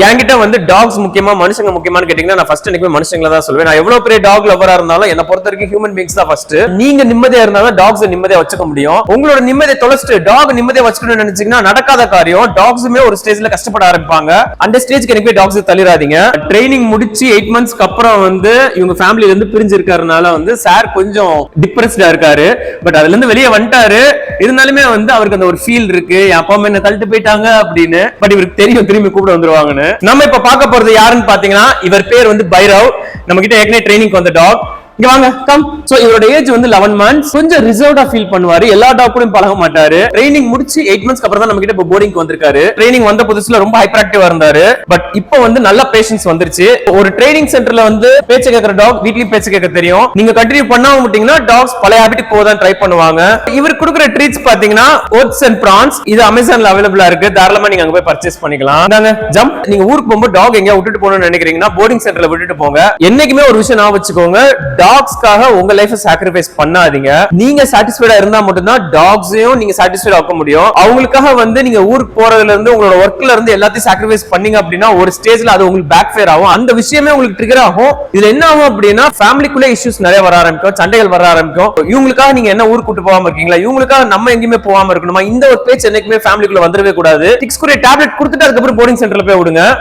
என்கிட்ட வந்து டாக்ஸ் முக்கியமா மனுஷங்க முக்கியமானு கேட்டீங்கன்னா நான் ஃபர்ஸ்ட் எனக்கு மனுஷங்கள தான் சொல்லுவேன். நான் எவ்வளவு பெரிய டாக் லவரா இருந்தாலும் என்ன பொறுத்த வரைக்கும் ஹியூமன் பீங்ஸ் தான் ஃபர்ஸ்ட். நீங்க நிம்மதியா இருந்தாலும் டாக்ஸ் நிம்மதியா வச்சுக்க முடியும். உங்களோட நிம்மதியை தொலைச்சிட்டு டாக் நிம்மதியா வச்சுக்கணும்னு நினைச்சீங்கன்னா நடக்காத காரியம். டாக்ஸுமே ஒரு ஸ்டேஜ்ல கஷ்டப்பட ஆரம்பிப்பாங்க. அந்த ஸ்டேஜ்க்கு எனக்கு போய் டாக்ஸ் தள்ளிடாதீங்க. ட்ரைனிங் முடிச்சு 8 மந்த்ஸ்க்கு அப்புறம் வந்து இவங்க ஃபேமிலில இருந்து பிரிஞ்சு இருக்காருனால வந்து சார் கொஞ்சம் டிப்ரெஸ்டா இருக்காரு. பட் அதுல இருந்து வெளியே வந்துட்டாரு. இருந்தாலுமே வந்து அவருக்கு அந்த ஒரு ஃபீல் இருக்கு, என் அப்பா அம்மா என்ன தள்ளிட்டு போயிட்டாங்க அப்படின்னு. பட் இவருக்கு தெரியும் திரும்பி கூப்பிட வந்துருவாங்கன்னு. நம்ம இப்ப பார்க்க போறது யாருன்னு பாத்தீங்கன்னா இவர் பேர் வந்து பைரவ். நம்ம கிட்ட ஏற்கனவே ட்ரைனிங் வந்த டாக். இங்க வாங்க கம். சோ இவரோட ஏஜ் வந்து 11 months. கொஞ்சம் ரிசர்வ்டா ஃபீல் பண்ணுவாரு. எல்லா டாக் கூடயும் பழக மாட்டாரு. ட்ரைனிங் முடிச்சு 8 மந்த்ஸ்க்கு அப்புறம் தான் நம்ம கிட்ட இப்ப போர்டிங்க்கு வந்திருக்காரு. ட்ரைனிங் வந்த புதுசுல ரொம்ப ஹைப்பர் ஆக்டிவா இருந்தாரு. பட் இப்போ வந்து நல்ல பேஷன்ஸ் வந்துருச்சு. ஒரு ட்ரைனிங் சென்டர்ல வந்து பேச்ச கேக்குற டாக் வீட்லயும் பேச்ச கேட்க தெரியும். நீங்க கண்டினியூ பண்ணாம விட்டீங்கன்னா டாக்ஸ் பழைய ஹாபிட் போதான் ட்ரை பண்ணுவாங்க. இவர் கொடுக்குற ட்ரீட்ஸ் பாத்தீங்கன்னா ஓட்ஸ் அண்ட் பிரான்ஸ். இது அமேசான்ல அவைலபிளா இருக்கு. தாராளமா நீங்க அங்க போய் பர்ச்சேஸ் பண்ணிக்கலாம். இந்தாங்க ஜம்ப். நீங்க ஊருக்கு போகும்போது டாக் எங்கயா விட்டுட்டு போகணும்னு நினைக்கிறீங்கன்னா போர்டிங் சென்டர்ல விட்டுட்டு போங்க. என்னைக்குமே ஒரு விஷயம் ஞாபகம் வச்சுக்கோங்க, டாக்ஸ்க்காக உங்க லைஃப் சாக்ரிஃபைஸ் பண்ணாதீங்க. நீங்க சாட்டிஸ்ஃபைடா இருந்தா மட்டும்தான் டாக்ஸையும் நீங்க சாட்டிஸ்ஃபைட் ஆக்க முடியும். அவங்களுக்காக வந்து நீங்க ஊருக்கு போறதுல இருந்து உங்களோட ஒர்க்ல இருந்து எல்லாத்தையும் சாக்ரிஃபைஸ் பண்ணீங்க அப்படின்னா ஒரு ஸ்டேஜ்ல அது உங்களுக்கு பேக் ஃபயர் ஆகும். அந்த விஷயமே உங்களுக்கு ட்ரிகர் ஆகும். இதுல என்ன ஆகும் அப்படின்னா ஃபேமிலிக்குள்ள இஷ்யூஸ் நிறைய வர ஆரம்பிக்கும், சண்டைகள் வர ஆரம்பிக்கும். இவங்களுக்காக நீங்க என்ன ஊருக்கு கூட்டு போகாம இருக்கீங்களா, இவங்களுக்காக நம்ம எங்கேயுமே போகாம இருக்கணுமா, இந்த ஒரு பேச்சு என்னைக்குமே ஃபேமிலிக்குள்ள வந்துடவே கூடாது. 6 டேப்லெட் கொடுத்துட்டு அதுக்கப்புறம் போர்டிங் சென்டர்ல போய் விடுங்க.